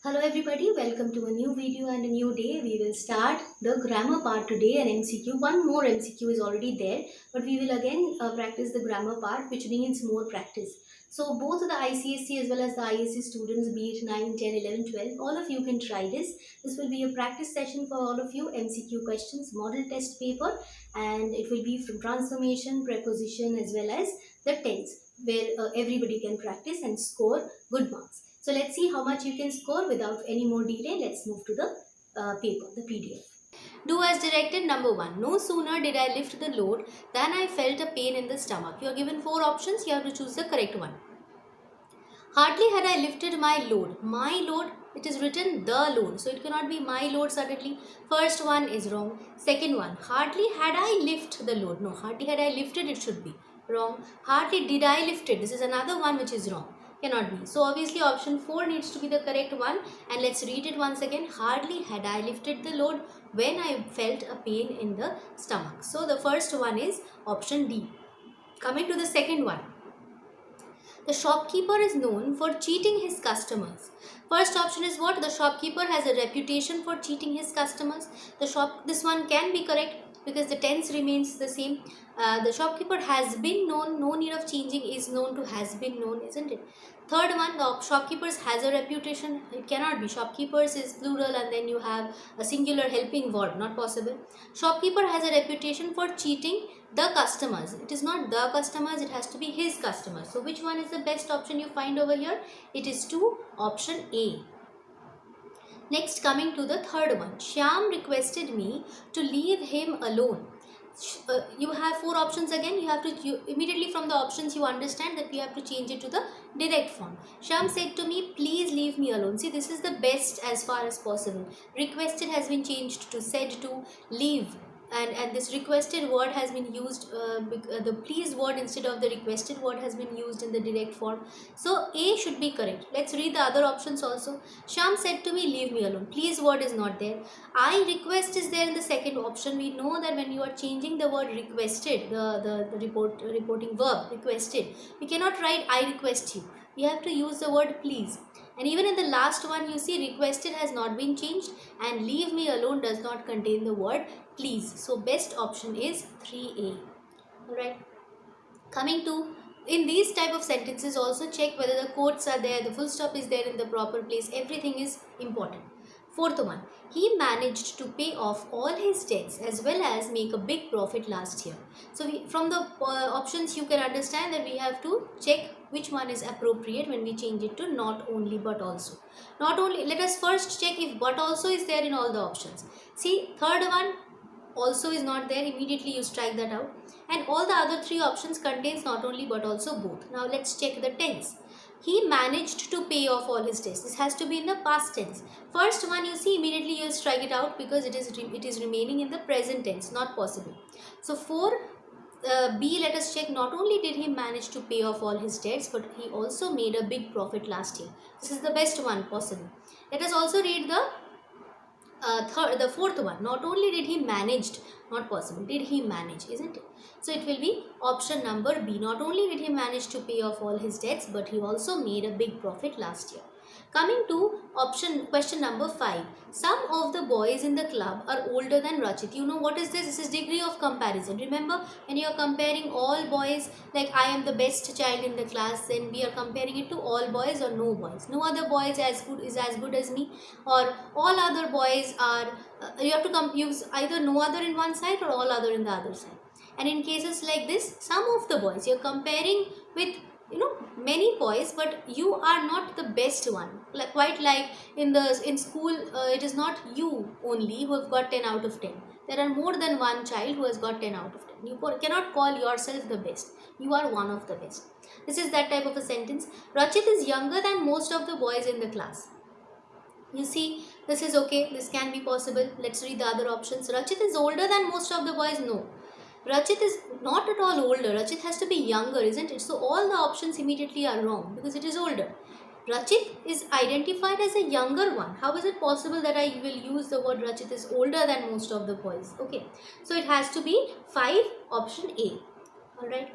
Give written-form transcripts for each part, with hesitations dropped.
Hello everybody, welcome to a new video and a new day. We will start the grammar part today and MCQ. One more MCQ is already there, but we will again practice the grammar part, which needs more practice. So both the ICSC as well as the ISC students, be it 9, 10, 11, 12, all of you can try this. This will be a practice session for all of you, MCQ questions, model test paper, and it will be from transformation, preposition as well as the tense, where everybody can practice and score good marks. So let's see how much you can score without any more delay. Let's move to the paper, the PDF. Do as directed. Number 1. No sooner did I lift the load than I felt a pain in the stomach. You are given 4 options. You have to choose the correct one. Hardly had I lifted my load. My load, it is written the load. So it cannot be my load suddenly. First one is wrong. Second one, hardly had I lifted the load. No, hardly had I lifted, it should be wrong. Hardly did I lift it. This is another one which is wrong. Cannot be. So obviously option 4 needs to be the correct one. And let's read it once again. Hardly had I lifted the load when I felt a pain in the stomach. So the first one is option D. Coming to the second one. The shopkeeper is known for cheating his customers. First option is what? The shopkeeper has a reputation for cheating his customers. This one can be correct because the tense remains the same. The shopkeeper has been known, no need of changing, is known to has been known, isn't it? Third one, the shopkeepers has a reputation. It cannot be. Shopkeepers is plural and then you have a singular helping verb, not possible. Shopkeeper has a reputation for cheating the customers. It is not the customers, it has to be his customers. So which one is the best option you find over here? It is 2, option A. Next, coming to the third one. Shyam requested me to leave him alone. You have 4 options again. You have to immediately from the options you understand that we have to change it to the direct form. Shyam said to me, please leave me alone. See, this is the best as far as possible. Requested has been changed to said to, leave. And this requested word has been used, the please word instead of the requested word has been used in the direct form. So A should be correct. Let's read the other options also. Shyam said to me, leave me alone. Please word is not there. I request is there in the second option. We know that when you are changing the word requested, the reporting verb requested, we cannot write I request you. We have to use the word please. And even in the last one, you see requested has not been changed and leave me alone does not contain the word please. So best option is 3A. Alright. Coming to, in these type of sentences also check whether the quotes are there, the full stop is there in the proper place. Everything is important. Fourth one, he managed to pay off all his debts as well as make a big profit last year. So from the options you can understand that we have to check which one is appropriate when we change it to not only but also. Not only, let us first check if but also is there in all the options. See, third one also is not there, immediately you strike that out. And all the other 3 options contains not only but also both. Now let's check the tense. He managed to pay off all his debts. This has to be in the past tense. First one you see, immediately you strike it out because it is remaining in the present tense, not possible. So for B, let us check. Not only did he manage to pay off all his debts, but he also made a big profit last year. This is the best one possible. Let us also read the fourth one. Not only did he managed, not possible, did he manage, isn't it? So it will be option number B. Not only did he manage to pay off all his debts, but he also made a big profit last year. Coming to question number 5. Some of the boys in the club are older than Rachit. You know what is this? This is degree of comparison. Remember, when you are comparing all boys, like I am the best child in the class, then we are comparing it to all boys or no boys. No other boys is as good as me, or all other boys are. You have to use either no other in one side or all other in the other side. And in cases like this, some of the boys you are comparing with many boys, but you are not the best one. Like quite like in school, it is not you only who have got 10 out of 10. There are more than one child who has got 10 out of 10. You cannot call yourself the best. You are one of the best. This is that type of a sentence. Rachit is younger than most of the boys in the class. You see, this is okay. This can be possible. Let's read the other options. Rachit is older than most of the boys. No. Rachit is not at all older. Rachit has to be younger, isn't it? So all the options immediately are wrong because it is older. Rachit is identified as a younger one. How is it possible that I will use the word Rachit is older than most of the boys? Okay. So it has to be 5, option A. Alright.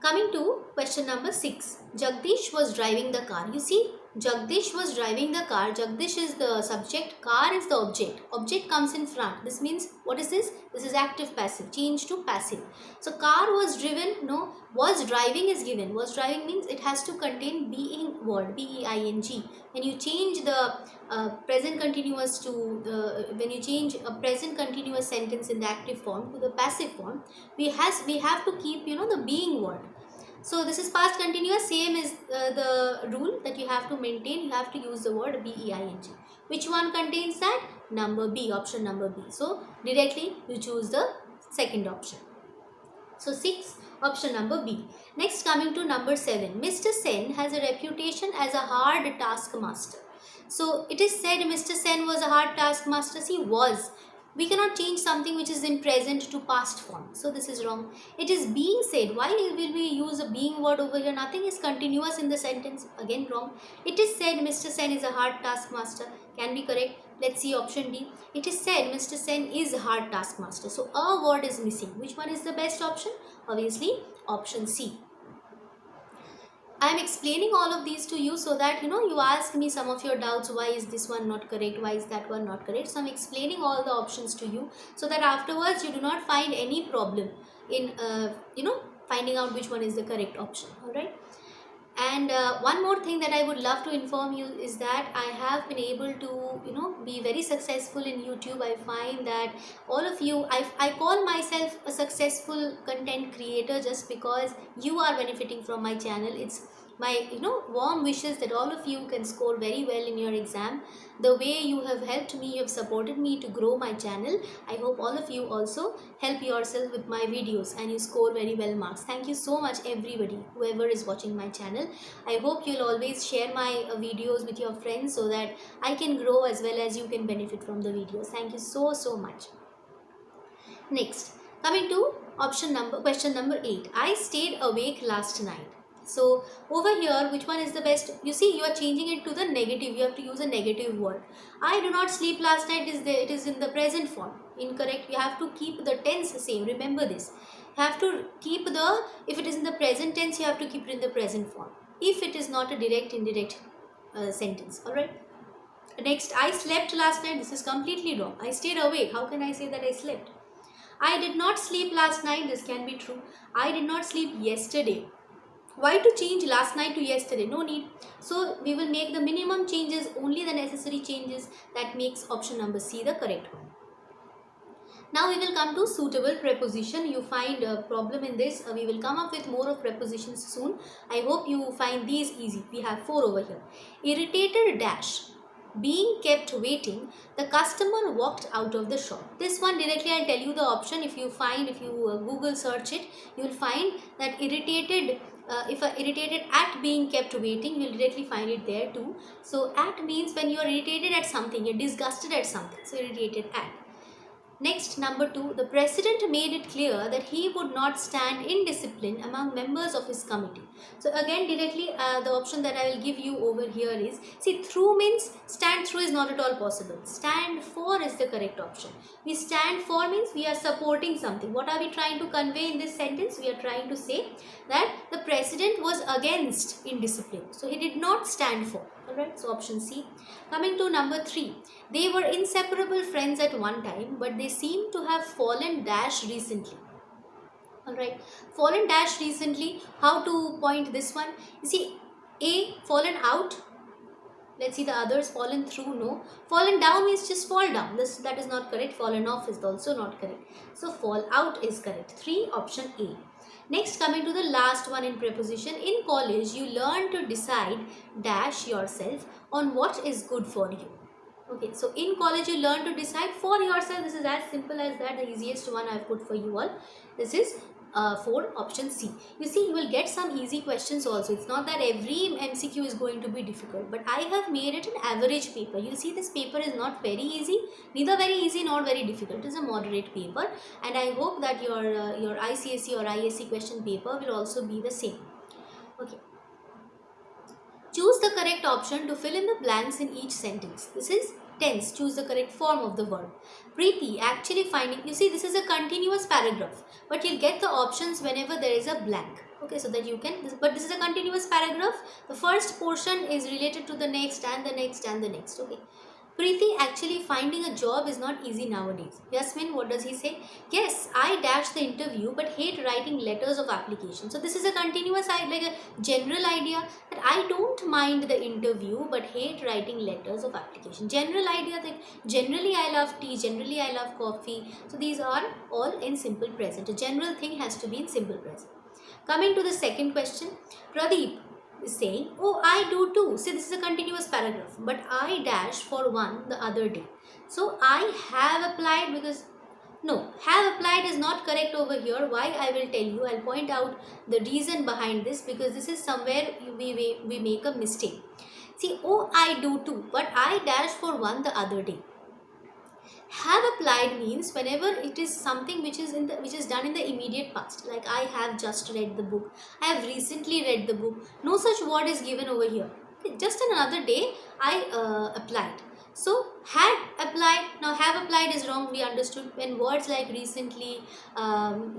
Coming to question number 6. Jagdish was driving the car. You see, Jagdish was driving the car. Jagdish is the subject, car is the object. Object comes in front. This means, what is this? This is active passive. Change to passive. So car was driven, no, was driving is given. Was driving means it has to contain being word, B-E-I-N-G. When you change the present continuous to the, when you change a present continuous sentence in the active form to the passive form, we have to keep, the being word. So this is past continuous, same is the rule that you have to maintain. You have to use the word being. Which one contains that? Number B, option number B. So directly you choose the second option. So 6, option number B. Next, coming to number 7. Mr. Sen has a reputation as a hard taskmaster. So it is said Mr. Sen was a hard taskmaster. See, was. We cannot change something which is in present to past form. So this is wrong. It is being said. Why will we use a being word over here? Nothing is continuous in the sentence. Again wrong. It is said Mr. Sen is a hard taskmaster. Can be correct. Let's see option D. It is said Mr. Sen is a hard taskmaster. So a word is missing. Which one is the best option? Obviously option C. I am explaining all of these to you so that you ask me some of your doubts. Why is this one not correct? Why is that one not correct? So I am explaining all the options to you so that afterwards you do not find any problem in finding out which one is the correct option. Alright. And one more thing that I would love to inform you is that I have been able to be very successful in YouTube. I find that all of you, I call myself a successful content creator just because you are benefiting from my channel. It's my warm wishes that all of you can score very well in your exam. The way you have helped me, you have supported me to grow my channel. I hope all of you also help yourself with my videos and you score very well marks. Thank you so much everybody, whoever is watching my channel. I hope you'll always share my videos with your friends so that I can grow as well as you can benefit from the videos. Thank you so much. Next, coming to question number 8. I stayed awake last night. So over here, which one is the best? You see, you are changing it to the negative. You have to use a negative word. I do not sleep last night it is in the present form. Incorrect. You have to keep the tense same. Remember this. You have to keep if it is in the present tense, you have to keep it in the present form. If it is not a direct, indirect sentence. Alright. Next, I slept last night. This is completely wrong. I stayed awake. How can I say that I slept? I did not sleep last night. This can be true. I did not sleep yesterday. Why to change last night to yesterday? No need. So we will make the minimum changes, only the necessary changes. That makes option number C the correct one. Now we will come to suitable preposition. You find a problem in this. We will come up with more of prepositions soon. I hope you find these easy. We have 4 over here. Irritated dash. Being kept waiting, the customer walked out of the shop. This one directly I'll tell you the option. If you Google search it, you will find that irritated. If irritated at being kept waiting, you'll directly find it there too. So at means when you are irritated at something, you're disgusted at something. So irritated at. Next, number 2, the president made it clear that he would not stand indiscipline among members of his committee. So again, directly the option that I will give you over here is, see, through means stand through is not at all possible. Stand for is the correct option. We stand for means we are supporting something. What are we trying to convey in this sentence? We are trying to say that the president was against indiscipline. So he did not stand for. Alright, so option C. Coming to number 3. They were inseparable friends at one time, but they seem to have fallen dash recently. Alright, fallen dash recently. How to point this one? You see, A, fallen out. Let's see the others. Fallen through, no. Fallen down means just fall down. That is not correct. Fallen off is also not correct. So fall out is correct. 3, option A. Next, coming to the last one in preposition. In college, you learn to decide dash yourself on what is good for you. Okay, so in college, you learn to decide for yourself. This is as simple as that. The easiest one I've put for you all. This is 4, option C. You see, you will get some easy questions also. It's not that every MCQ is going to be difficult, but I have made it an average paper. You see, this paper is not very easy, neither very easy nor very difficult. It is a moderate paper, and I hope that your ICSE or ISC question paper will also be the same. Okay. Choose the correct option to fill in the blanks in each sentence. This is tense. Choose the correct form of the verb. Preeti, actually finding, you see this is a continuous paragraph, but you'll get the options whenever there is a blank. Okay, so that you can, but this is a continuous paragraph. The first portion is related to the next and the next and the next. Okay. Preeti, actually finding a job is not easy nowadays. Yasmin, what does he say? Yes, I dash the interview but hate writing letters of application. So this is a continuous, like a general idea that I don't mind the interview but hate writing letters of application. General idea that generally I love tea, generally I love coffee. So these are all in simple present. A general thing has to be in simple present. Coming to the second question, Pradeep is saying, oh, I do too. See, this is a continuous paragraph, but I dash for one the other day. So I have applied because, no, have applied is not correct over here. Why? I will tell you. I'll point out the reason behind this, because this is somewhere we make a mistake. See, oh, I do too, but I dash for one the other day. Have applied means whenever it is something which is done in the immediate past, like I have just read the book, I have recently read the book. No such word is given over here. Just another day I applied. So had applied, now have applied is wrong, we understood. When words like recently,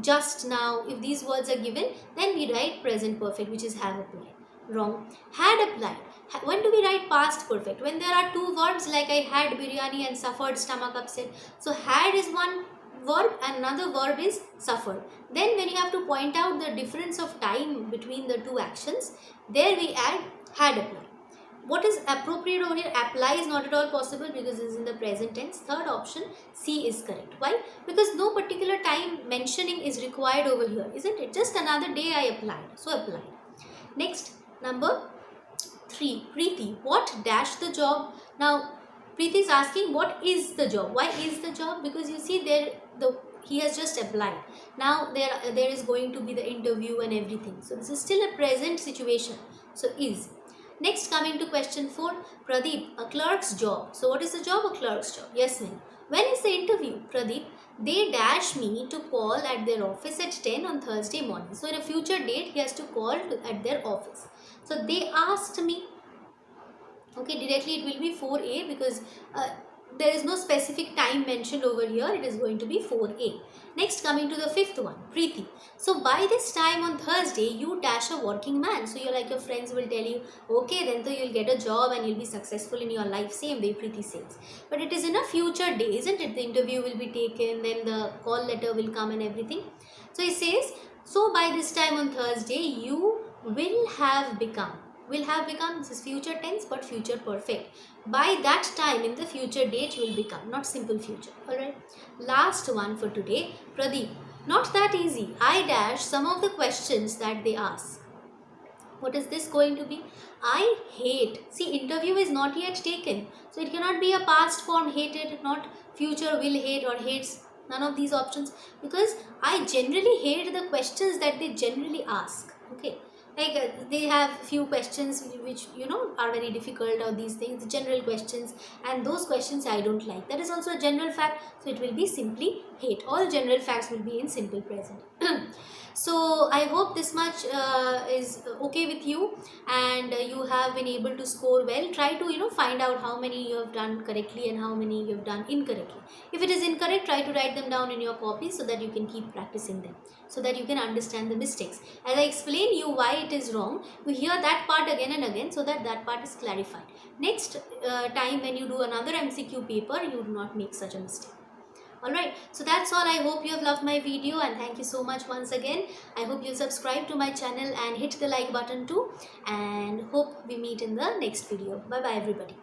just now, if these words are given, then we write present perfect, which is have applied. Wrong. Had applied. When do we write past perfect? When there are two verbs like I had biryani and suffered stomach upset. So had is one verb and another verb is suffered. Then when you have to point out the difference of time between the two actions, there we add had applied. What is appropriate over here? Apply is not at all possible because this is in the present tense. Third option, C is correct. Why? Because no particular time mentioning is required over here, isn't it? Just another day I applied. So applied. Next, number 3, Preeti, what dash the job? Now, Preeti is asking what is the job? Why is the job? Because you see there, he has just applied. Now there is going to be the interview and everything. So this is still a present situation. So is. Next, coming to question 4, Pradeep, a clerk's job. So what is the job? A clerk's job. Yes, ma'am. When is the interview? Pradeep, they dash me to call at their office at 10 on Thursday morning. So in a future date, he has to call at their office. So they asked me, okay, directly it will be 4A because there is no specific time mentioned over here. It is going to be 4A. Next, coming to the 5th one, Preeti. So by this time on Thursday, you dash a working man. So you're like, your friends will tell you, okay, then so you'll get a job and you'll be successful in your life. Same way Preeti says. But it is in a future day, isn't it? The interview will be taken, then the call letter will come and everything. So he says, so by this time on Thursday, you will have become. Will have become, this is future tense but future perfect. By that time, in the future date, you will become, not simple future. Alright. Last one for today, Pradeep. Not that easy. I dash some of the questions that they ask. What is this going to be? I hate. See, interview is not yet taken. So it cannot be a past form hated, not future will hate or hates. None of these options. Because I generally hate the questions that they generally ask. Okay. Like they have few questions which are very difficult, or these things, the general questions, and those questions I don't like. That is also a general fact, so it will be simply hate. All general facts will be in simple present. So I hope this much is okay with you, and you have been able to score well. Try to find out how many you have done correctly and how many you have done incorrectly. If it is incorrect, try to write them down in your copy so that you can keep practicing them, so that you can understand the mistakes. As I explain you why it is wrong, you hear that part again and again so that that part is clarified. Next time when you do another MCQ paper, you do not make such a mistake. Alright, so that's all. I hope you have loved my video, and thank you so much once again. I hope you subscribe to my channel and hit the like button too, and hope we meet in the next video. Bye bye everybody.